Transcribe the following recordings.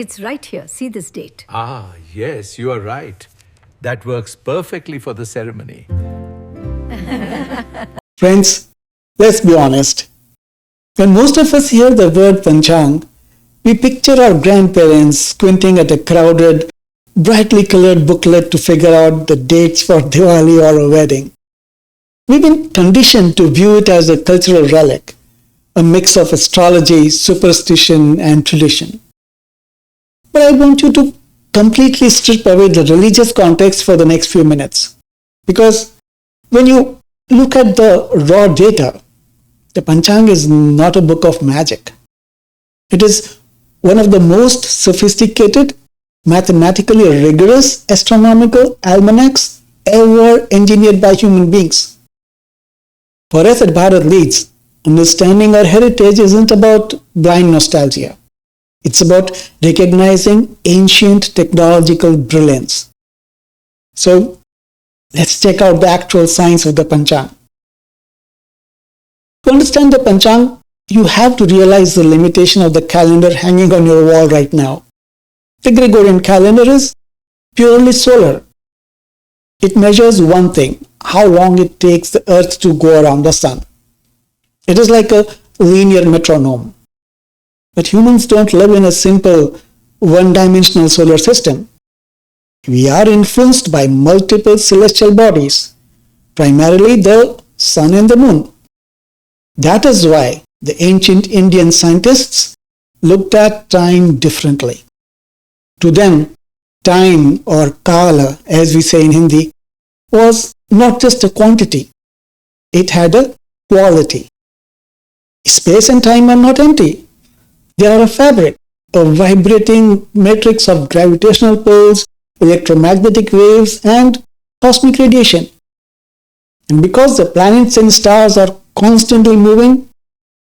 It's right here. See this date. Ah, yes, you are right. That works perfectly for the ceremony. Friends, let's be honest. When most of us hear the word Panchang, we picture our grandparents squinting at a crowded, brightly colored booklet to figure out the dates for Diwali or a wedding. We've been conditioned to view it as a cultural relic, a mix of astrology, superstition, and tradition. But I want you to completely strip away the religious context for the next few minutes. Because when you look at the raw data, the Panchang is not a book of magic. It is one of the most sophisticated, mathematically rigorous astronomical almanacs ever engineered by human beings. For us at Bharat Leads, understanding our heritage isn't about blind nostalgia. It's about recognizing ancient technological brilliance. So, let's check out the actual science of the Panchang. To understand the Panchang, you have to realize the limitation of the calendar hanging on your wall right now. The Gregorian calendar is purely solar. It measures one thing, how long it takes the Earth to go around the Sun. It is like a linear metronome. But humans don't live in a simple, one-dimensional solar system. We are influenced by multiple celestial bodies, primarily the Sun and the Moon. That is why the ancient Indian scientists looked at time differently. To them, time, or kala, as we say in Hindi, was not just a quantity. It had a quality. Space and time are not empty. They are a fabric, a vibrating matrix of gravitational pulls, electromagnetic waves, and cosmic radiation. And because the planets and stars are constantly moving,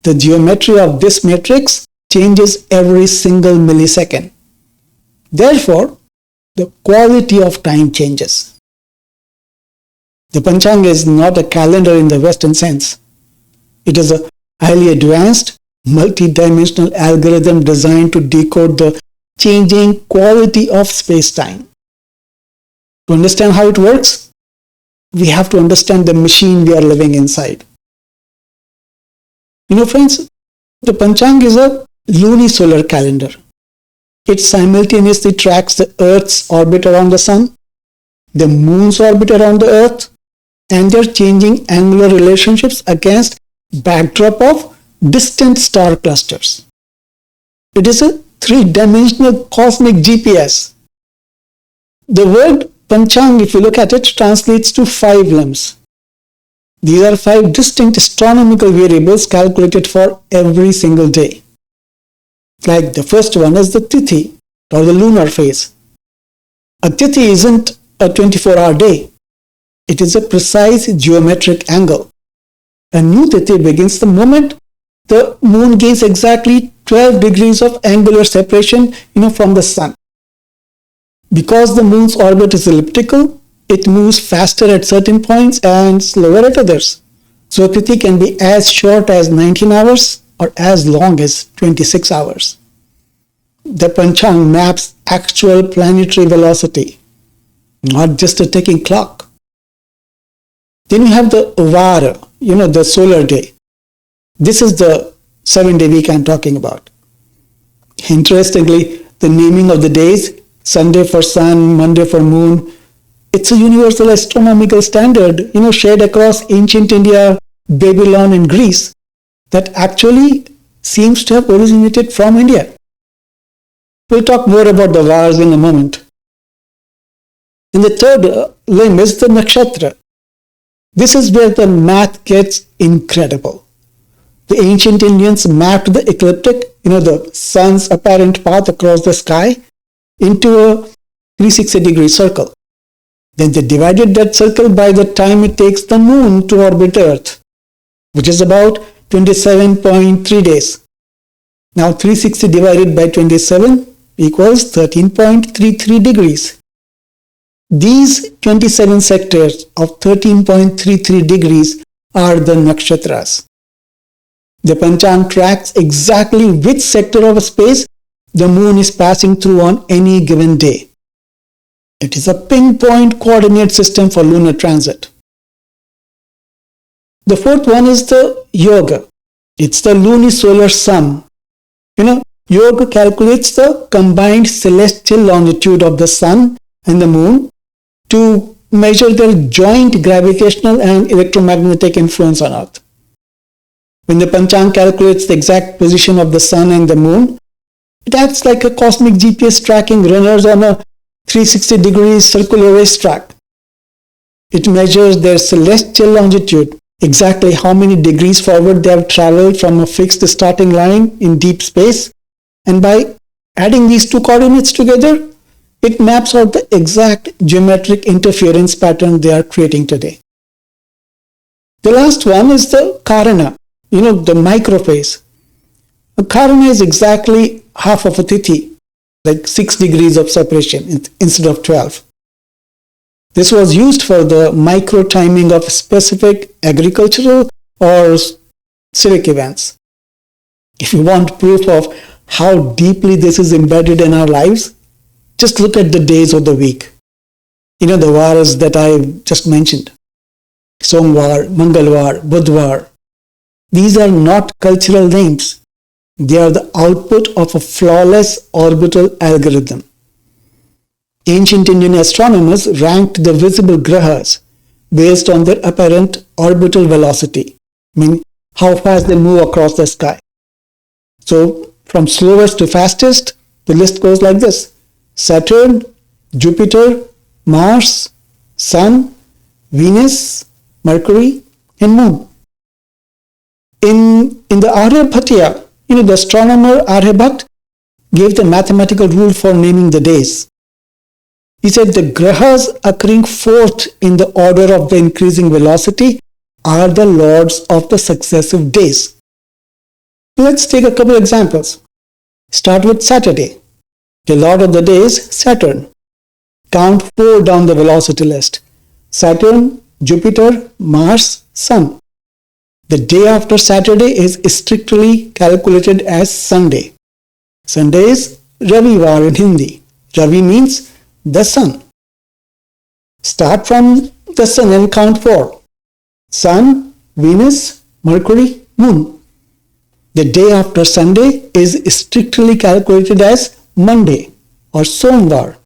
the geometry of this matrix changes every single millisecond. Therefore, the quality of time changes. The Panchang is not a calendar in the Western sense. It is a highly advanced, multi-dimensional algorithm designed to decode the changing quality of space-time. To understand how it works, we have to understand the machine we are living inside. You know, friends, the Panchang is a lunisolar calendar. It simultaneously tracks the Earth's orbit around the Sun, the Moon's orbit around the Earth, and their changing angular relationships against backdrop of distant star clusters. It is a three-dimensional cosmic GPS. The word Panchang, if you look at it, translates to 5 limbs. These are 5 distinct astronomical variables calculated for every single day. Like the first one is the Tithi, or the lunar phase. A Tithi isn't a 24-hour day. It is a precise geometric angle. A new Tithi begins the moment the moon gains exactly 12 degrees of angular separation from the sun. Because the moon's orbit is elliptical, it moves faster at certain points and slower at others. So Tithi can be as short as 19 hours or as long as 26 hours. The Panchang maps actual planetary velocity, not just a ticking clock. Then you have the Vara, the solar day. This is the 7-day week I'm talking about. Interestingly, the naming of the days, Sunday for sun, Monday for moon, it's a universal astronomical standard, shared across ancient India, Babylon, and Greece that actually seems to have originated from India. We'll talk more about the Varas in a moment. And the third limb is the Nakshatra. This is where the math gets incredible. The ancient Indians mapped the ecliptic, the sun's apparent path across the sky, into a 360-degree circle. Then they divided that circle by the time it takes the moon to orbit Earth, which is about 27.3 days. Now 360 divided by 27 equals 13.33 degrees. These 27 sectors of 13.33 degrees are the nakshatras. The Panchang tracks exactly which sector of space the moon is passing through on any given day. It is a pinpoint coordinate system for lunar transit. The fourth one is the yoga. It's the lunisolar sum. Yoga calculates the combined celestial longitude of the sun and the moon to measure their joint gravitational and electromagnetic influence on Earth. When the Panchang calculates the exact position of the sun and the moon, it acts like a cosmic GPS tracking runners on a 360 degrees circular racetrack. It measures their celestial longitude, exactly how many degrees forward they have traveled from a fixed starting line in deep space, and by adding these two coordinates together, it maps out the exact geometric interference pattern they are creating today. The last one is the Karana, the microphase. A Karana is exactly half of a Tithi, like 6 degrees of separation instead of 12. This was used for the micro timing of specific agricultural or civic events. If you want proof of how deeply this is embedded in our lives, just look at the days of the week. The Varas that I just mentioned. Somvar, Mangalvar, Budhvar. These are not cultural names. They are the output of a flawless orbital algorithm. Ancient Indian astronomers ranked the visible grahas based on their apparent orbital velocity, meaning how fast they move across the sky. So, from slowest to fastest, the list goes like this: Saturn, Jupiter, Mars, Sun, Venus, Mercury, and Moon. In the Aryabhatiya, the astronomer Aryabhat gave the mathematical rule for naming the days. He said the grahas occurring fourth in the order of the increasing velocity are the lords of the successive days. Let's take a couple examples. Start with Saturday. The lord of the day is Saturn. Count 4 down the velocity list. Saturn, Jupiter, Mars, Sun. The day after Saturday is strictly calculated as Sunday. Sunday is Ravivar in Hindi. Ravi means the sun. Start from the sun and count 4. Sun, Venus, Mercury, Moon. The day after Sunday is strictly calculated as Monday or Somvar,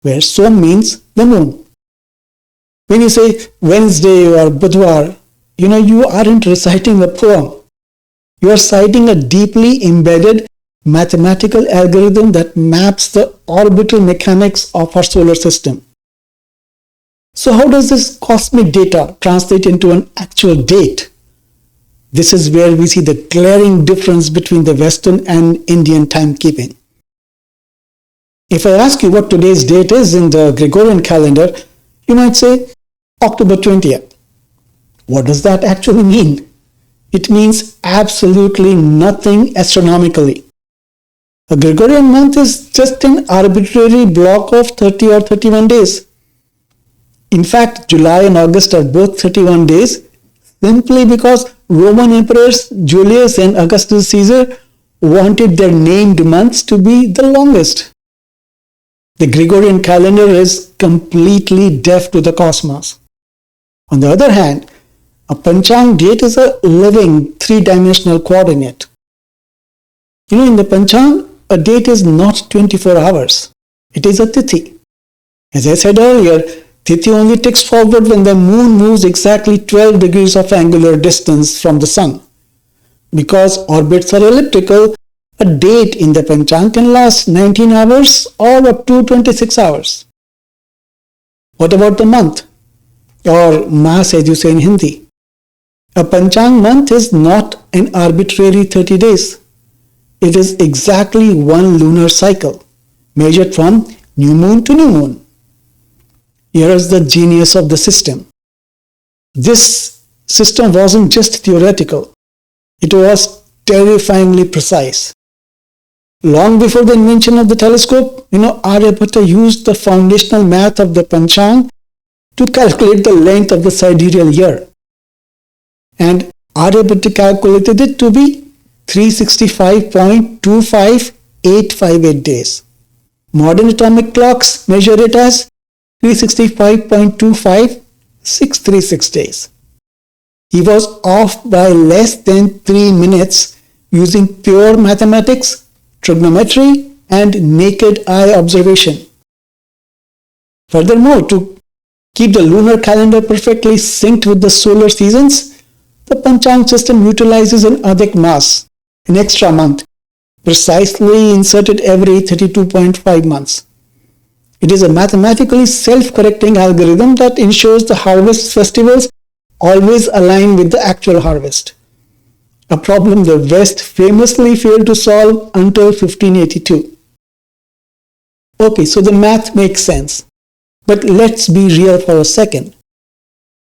where Som means the moon. When you say Wednesday or Budhvar, you aren't reciting a poem. You are citing a deeply embedded mathematical algorithm that maps the orbital mechanics of our solar system. So how does this cosmic data translate into an actual date? This is where we see the glaring difference between the Western and Indian timekeeping. If I ask you what today's date is in the Gregorian calendar, you might say October 20th. What does that actually mean? It means absolutely nothing astronomically. A Gregorian month is just an arbitrary block of 30 or 31 days. In fact, July and August are both 31 days simply because Roman emperors Julius and Augustus Caesar wanted their named months to be the longest. The Gregorian calendar is completely deaf to the cosmos. On the other hand, a Panchang date is a living three-dimensional coordinate. In the Panchang, a date is not 24 hours. It is a Tithi. As I said earlier, Tithi only ticks forward when the moon moves exactly 12 degrees of angular distance from the sun. Because orbits are elliptical, a date in the Panchang can last 19 hours or up to 26 hours. What about the month? Or Maas as you say in Hindi. A Panchang month is not an arbitrary 30 days. It is exactly one lunar cycle, measured from new moon to new moon. Here is the genius of the system. This system wasn't just theoretical. It was terrifyingly precise. Long before the invention of the telescope, Aryabhatta used the foundational math of the Panchang to calculate the length of the sidereal year. And Aryabhatta calculated it to be 365.25 858 days. Modern atomic clocks measure it as 365.25636 days. He was off by less than 3 minutes using pure mathematics, trigonometry, and naked eye observation. Furthermore, to keep the lunar calendar perfectly synced with the solar seasons, the Panchang system utilizes an Adhik Mas, an extra month, precisely inserted every 32.5 months. It is a mathematically self-correcting algorithm that ensures the harvest festivals always align with the actual harvest, a problem the West famously failed to solve until 1582. Okay, so the math makes sense, but let's be real for a second.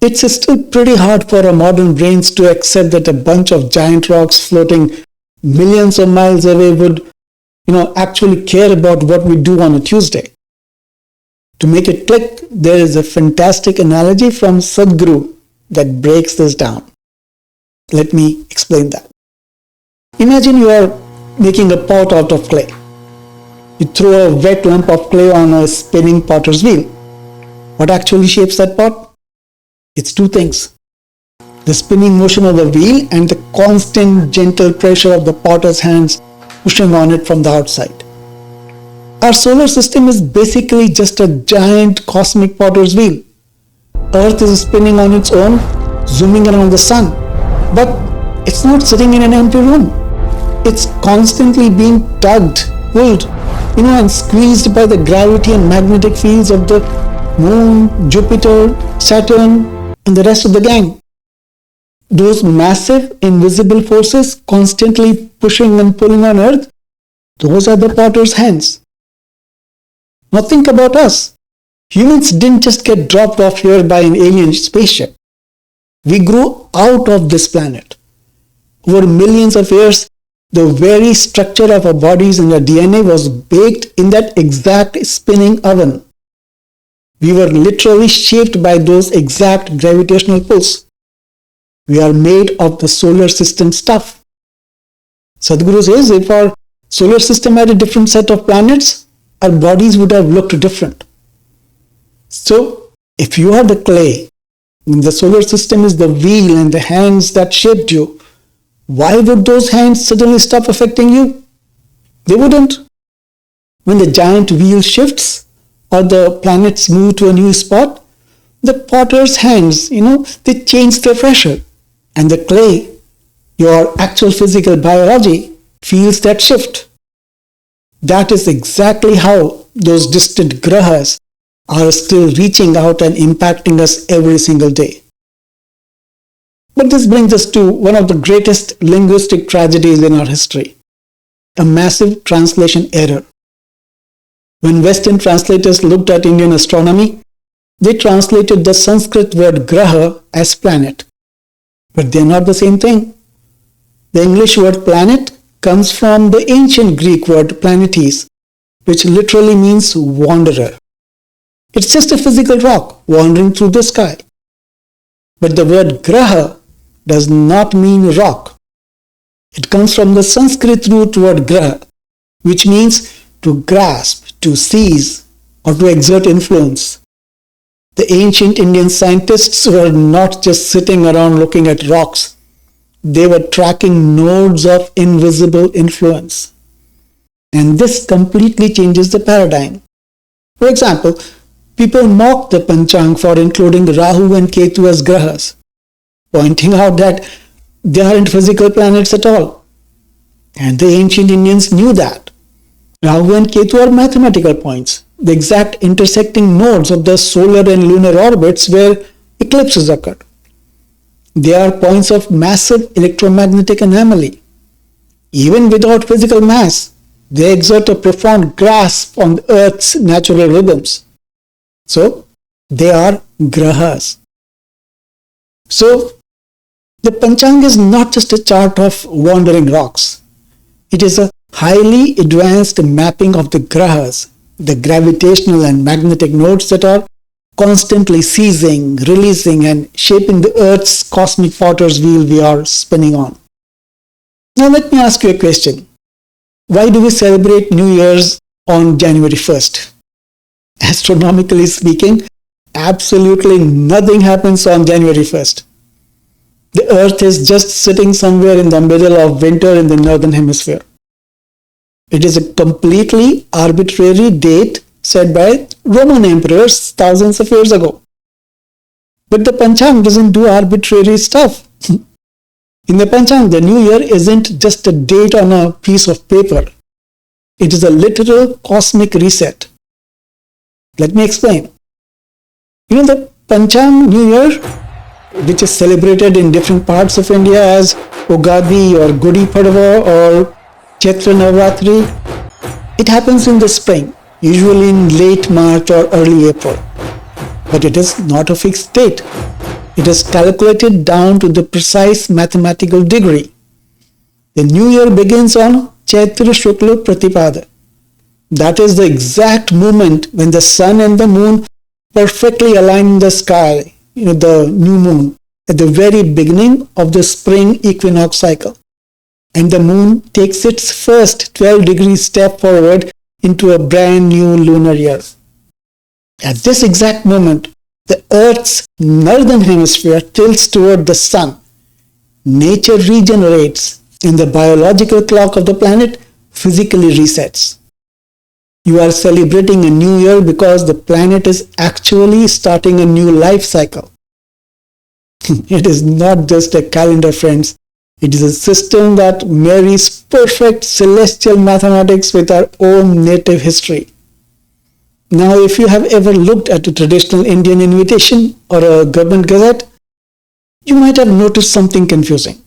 It's still pretty hard for our modern brains to accept that a bunch of giant rocks floating millions of miles away would, actually care about what we do on a Tuesday. To make it click, there is a fantastic analogy from Sadhguru that breaks this down. Let me explain that. Imagine you are making a pot out of clay. You throw a wet lump of clay on a spinning potter's wheel. What actually shapes that pot? It's two things: the spinning motion of the wheel and the constant gentle pressure of the potter's hands pushing on it from the outside. Our solar system is basically just a giant cosmic potter's wheel. Earth is spinning on its own, zooming around the sun, but it's not sitting in an empty room. It's constantly being tugged, pulled, and squeezed by the gravity and magnetic fields of the Moon, Jupiter, Saturn, and the rest of the gang. Those massive invisible forces constantly pushing and pulling on Earth, those are the potter's hands. Now think about us. Humans didn't just get dropped off here by an alien spaceship. We grew out of this planet. Over millions of years, the very structure of our bodies and our DNA was baked in that exact spinning oven. We were literally shaped by those exact gravitational pulls. We are made of the solar system stuff. Sadhguru says if our solar system had a different set of planets, our bodies would have looked different. So, if you are the clay, and the solar system is the wheel and the hands that shaped you, why would those hands suddenly stop affecting you? They wouldn't. When the giant wheel shifts or the planets move to a new spot, the potter's hands, they change their pressure. And the clay, your actual physical biology, feels that shift. That is exactly how those distant grahas are still reaching out and impacting us every single day. But this brings us to one of the greatest linguistic tragedies in our history, a massive translation error. When Western translators looked at Indian astronomy, they translated the Sanskrit word graha as planet. But they are not the same thing. The English word planet comes from the ancient Greek word planetes, which literally means wanderer. It's just a physical rock wandering through the sky. But the word graha does not mean rock. It comes from the Sanskrit root word graha, which means to grasp, to seize, or to exert influence. The ancient Indian scientists were not just sitting around looking at rocks. They were tracking nodes of invisible influence. And this completely changes the paradigm. For example, people mock the Panchang for including Rahu and Ketu as grahas, pointing out that they aren't physical planets at all. And the ancient Indians knew that. Rahu and Ketu are mathematical points, the exact intersecting nodes of the solar and lunar orbits where eclipses occur. They are points of massive electromagnetic anomaly. Even without physical mass, they exert a profound grasp on Earth's natural rhythms. So, they are grahas. So, the Panchang is not just a chart of wandering rocks. It is a highly advanced mapping of the grahas, the gravitational and magnetic nodes that are constantly seizing, releasing, and shaping the Earth's cosmic potter's wheel we are spinning on. Now let me ask you a question. Why do we celebrate New Year's on January 1st? Astronomically speaking, absolutely nothing happens on January 1st. The Earth is just sitting somewhere in the middle of winter in the northern hemisphere. It is a completely arbitrary date set by Roman emperors thousands of years ago. But the Panchang doesn't do arbitrary stuff. In the Panchang, the new year isn't just a date on a piece of paper. It is a literal cosmic reset. Let me explain. The Panchang New Year, which is celebrated in different parts of India as Ugadi or Gudi Padwa or Chaitra Navratri, it happens in the spring, usually in late March or early April. But it is not a fixed date. It is calculated down to the precise mathematical degree. The new year begins on Chaitra Shukla Pratipada. That is the exact moment when the sun and the moon perfectly align in the sky, the new moon, at the very beginning of the spring equinox cycle. And the moon takes its first 12-degree step forward into a brand new lunar year. At this exact moment, the Earth's northern hemisphere tilts toward the sun. Nature regenerates, and the biological clock of the planet physically resets. You are celebrating a new year because the planet is actually starting a new life cycle. It is not just a calendar, friends. It is a system that marries perfect celestial mathematics with our own native history. Now, if you have ever looked at a traditional Indian invitation or a government gazette, you might have noticed something confusing.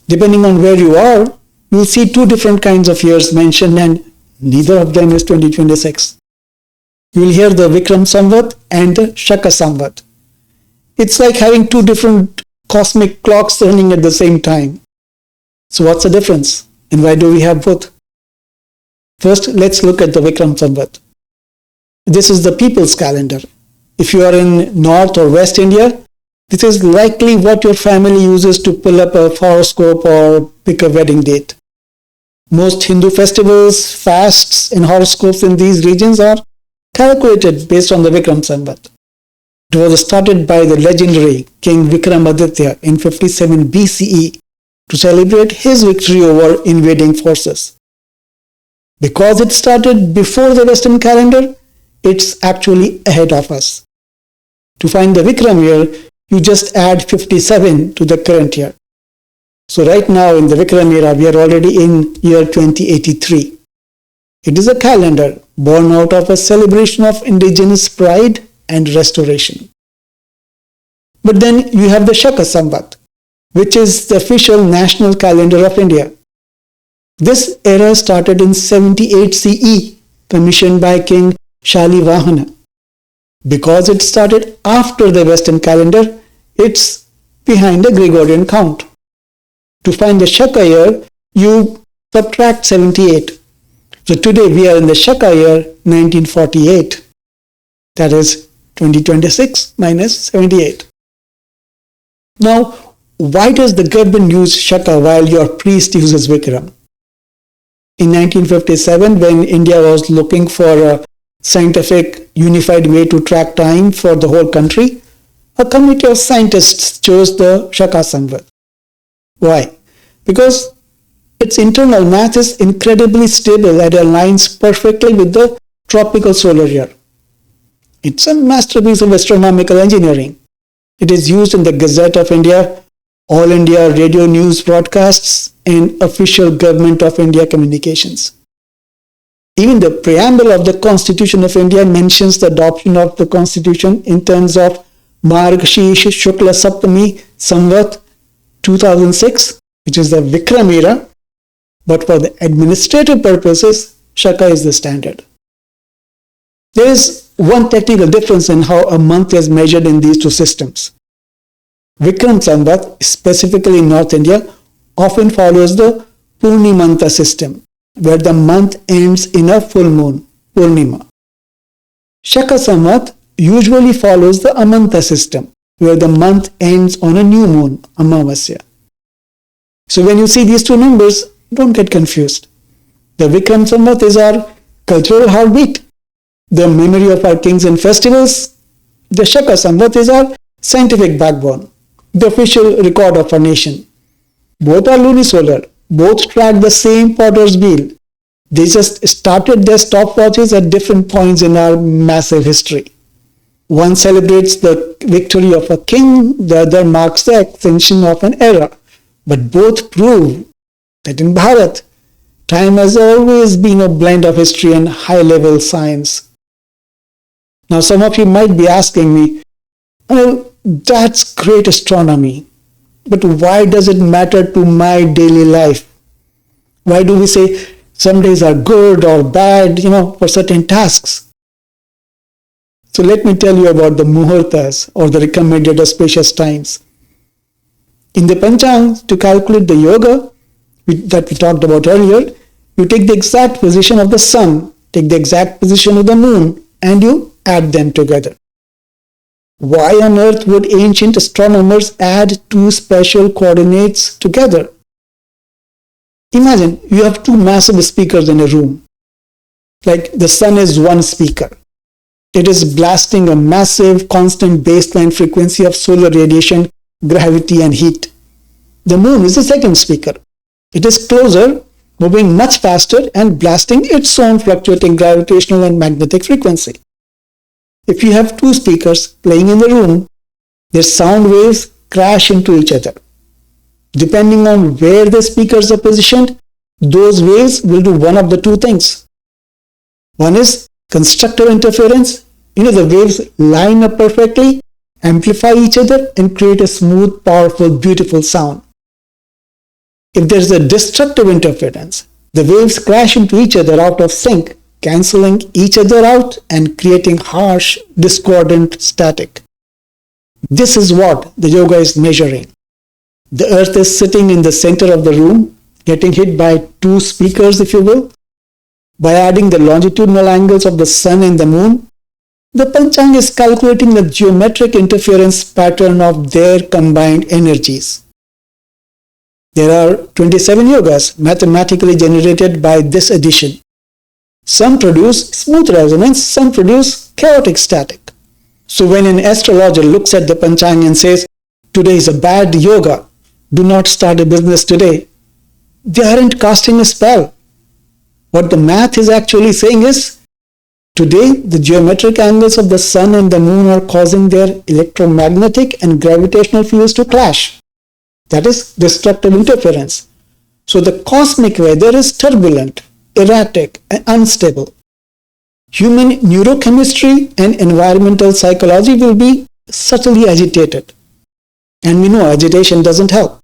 Depending on where you are, you will see two different kinds of years mentioned, and neither of them is 2026. You will hear the Vikram Samvat and the Shaka Samvat. It's like having two different cosmic clocks turning at the same time. So what's the difference? And why do we have both? First, let's look at the Vikram Samvat. This is the people's calendar. If you are in North or West India, this is likely what your family uses to pull up a horoscope or pick a wedding date. Most Hindu festivals, fasts, and horoscopes in these regions are calculated based on the Vikram Samvat. It was started by the legendary King Vikramaditya in 57 BCE to celebrate his victory over invading forces. Because it started before the Western calendar, it's actually ahead of us. To find the Vikram year, you just add 57 to the current year. So right now in the Vikram era, we are already in year 2083. It is a calendar born out of a celebration of indigenous pride and restoration. But then you have the Shaka Samvat, which is the official national calendar of India. This era started in 78 CE, commissioned by King Shalivahana. Because it started after the Western calendar, it's behind the Gregorian count. To find the Shaka year, you subtract 78. So today we are in the Shaka year 1948. That is 2026 minus 78. Now, why does the government use Shaka while your priest uses Vikram? In 1957, when India was looking for a scientific unified way to track time for the whole country, a committee of scientists chose the Shaka Samvat. Why? Because its internal math is incredibly stable and aligns perfectly with the tropical solar year. It's a masterpiece of astronomical engineering. It is used in the Gazette of India, All India radio news broadcasts, and official Government of India communications. Even the preamble of the Constitution of India mentions the adoption of the Constitution in terms of Margashirsha Shukla Saptami Samvat 2006, which is the Vikram era, but for the administrative purposes, Shaka is the standard. There is one technical difference in how a month is measured in these two systems. Vikram Samvat, specifically in North India, often follows the Purnimanta system, where the month ends in a full moon, Purnima. Shaka Samvat usually follows the Amanta system, where the month ends on a new moon, Amavasya. So when you see these two numbers, don't get confused. The Vikram samvat is our cultural heartbeat, the memory of our kings and festivals. The Shaka samvat is our scientific backbone, the official record of our nation. Both are lunisolar, both track the same potter's wheel. They just started their stopwatches at different points in our massive history. One celebrates the victory of a king, the other marks the extension of an era. But both prove that in Bharat, time has always been a blend of history and high-level science. Now, some of you might be asking me, well, that's great astronomy, but why does it matter to my daily life? Why do we say some days are good or bad, for certain tasks? So let me tell you about the muhurtas, or the recommended auspicious times. In the Panchang, to calculate the yoga that we talked about earlier, you take the exact position of the sun, take the exact position of the moon, and you add them together. Why on earth would ancient astronomers add two special coordinates together? Imagine you have two massive speakers in a room. Like the sun is one speaker. It is blasting a massive constant baseline frequency of solar radiation, gravity and heat. The moon is the second speaker. It is closer, moving much faster and blasting its own fluctuating gravitational and magnetic frequency. If you have two speakers playing in the room, their sound waves crash into each other. Depending on where the speakers are positioned, those waves will do one of the two things. One is constructive interference. The waves line up perfectly, amplify each other and create a smooth, powerful, beautiful sound. If there is a destructive interference, the waves crash into each other out of sync, cancelling each other out and creating harsh, discordant static. This is what the yoga is measuring. The earth is sitting in the center of the room, getting hit by two speakers, if you will. By adding the longitudinal angles of the sun and the moon, the Panchang is calculating the geometric interference pattern of their combined energies. There are 27 yogas mathematically generated by this addition. Some produce smooth resonance, some produce chaotic static. So when an astrologer looks at the Panchang and says, today is a bad yoga, do not start a business today, they aren't casting a spell. What the math is actually saying is, today, the geometric angles of the sun and the moon are causing their electromagnetic and gravitational fields to clash. That is destructive interference. So the cosmic weather is turbulent, erratic, and unstable. Human neurochemistry and environmental psychology will be subtly agitated. And we know agitation doesn't help.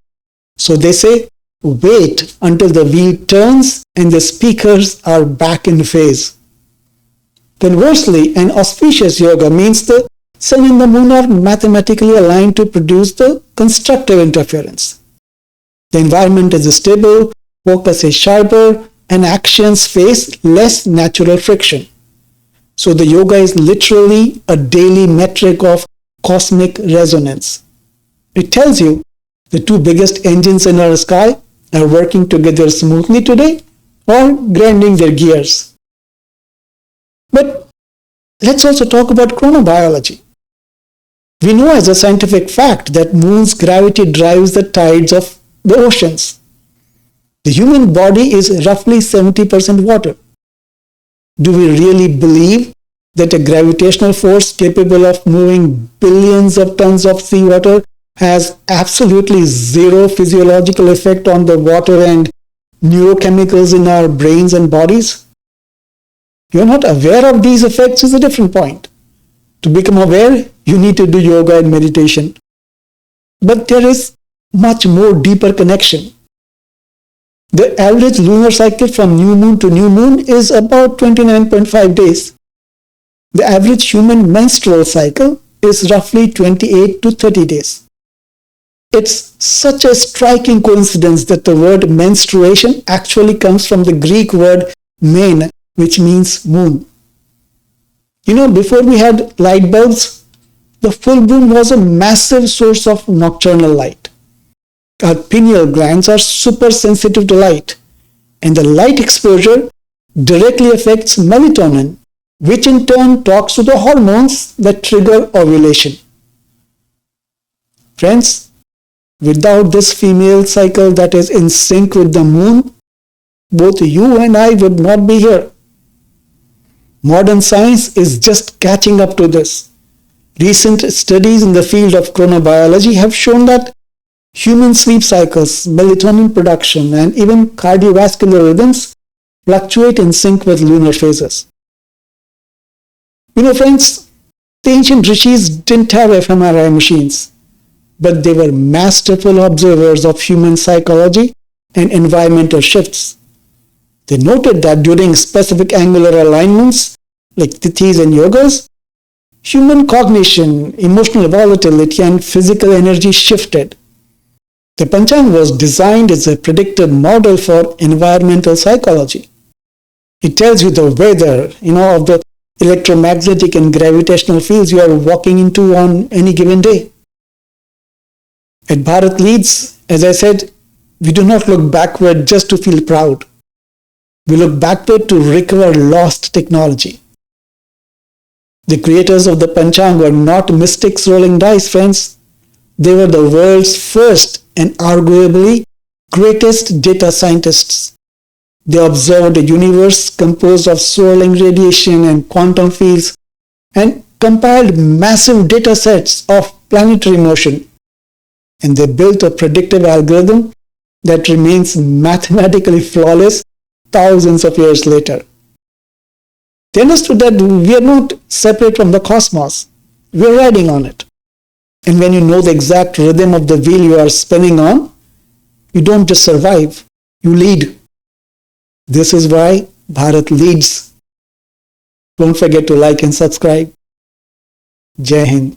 So they say, wait until the wheel turns and the speakers are back in phase. Conversely, an auspicious yoga means the sun and the moon are mathematically aligned to produce the constructive interference. The environment is stable, focus is sharper, and actions face less natural friction. So the yoga is literally a daily metric of cosmic resonance. It tells you the two biggest engines in our sky are working together smoothly today or grinding their gears. But let's also talk about chronobiology. We know as a scientific fact that moon's gravity drives the tides of the oceans. The human body is roughly 70% water. Do we really believe that a gravitational force capable of moving billions of tons of seawater has absolutely zero physiological effect on the water and neurochemicals in our brains and bodies? You're not aware of these effects is a different point. To become aware, you need to do yoga and meditation. But there is much more deeper connection. The average lunar cycle from new moon to new moon is about 29.5 days. The average human menstrual cycle is roughly 28 to 30 days. It's such a striking coincidence that the word menstruation actually comes from the Greek word men, which means moon. Before we had light bulbs, the full moon was a massive source of nocturnal light. Our pineal glands are super sensitive to light, And the light exposure directly affects melatonin, which in turn talks to the hormones that trigger ovulation. Friends, without this female cycle that is in sync with the moon, both you and I would not be here. Modern science is just catching up to this. Recent studies in the field of chronobiology have shown that human sleep cycles, melatonin production, and even cardiovascular rhythms fluctuate in sync with lunar phases. Friends, the ancient rishis didn't have fMRI machines, but they were masterful observers of human psychology and environmental shifts. They noted that during specific angular alignments, like Tithis and Yogas, human cognition, emotional volatility, and physical energy shifted. The Panchang was designed as a predictive model for environmental psychology. It tells you the weather, of the electromagnetic and gravitational fields you are walking into on any given day. At Bharat Leads, as I said, we do not look backward just to feel proud. We look backward to recover lost technology. The creators of the Panchang were not mystics rolling dice, friends. They were the world's first and arguably greatest data scientists. They observed a universe composed of swirling radiation and quantum fields and compiled massive data sets of planetary motion. And they built a predictive algorithm that remains mathematically flawless thousands of years later. They understood that we are not separate from the cosmos. We are riding on it. And when you know the exact rhythm of the wheel you are spinning on, you don't just survive, you lead. This is why Bharat leads. Don't forget to like and subscribe. Jai Hind.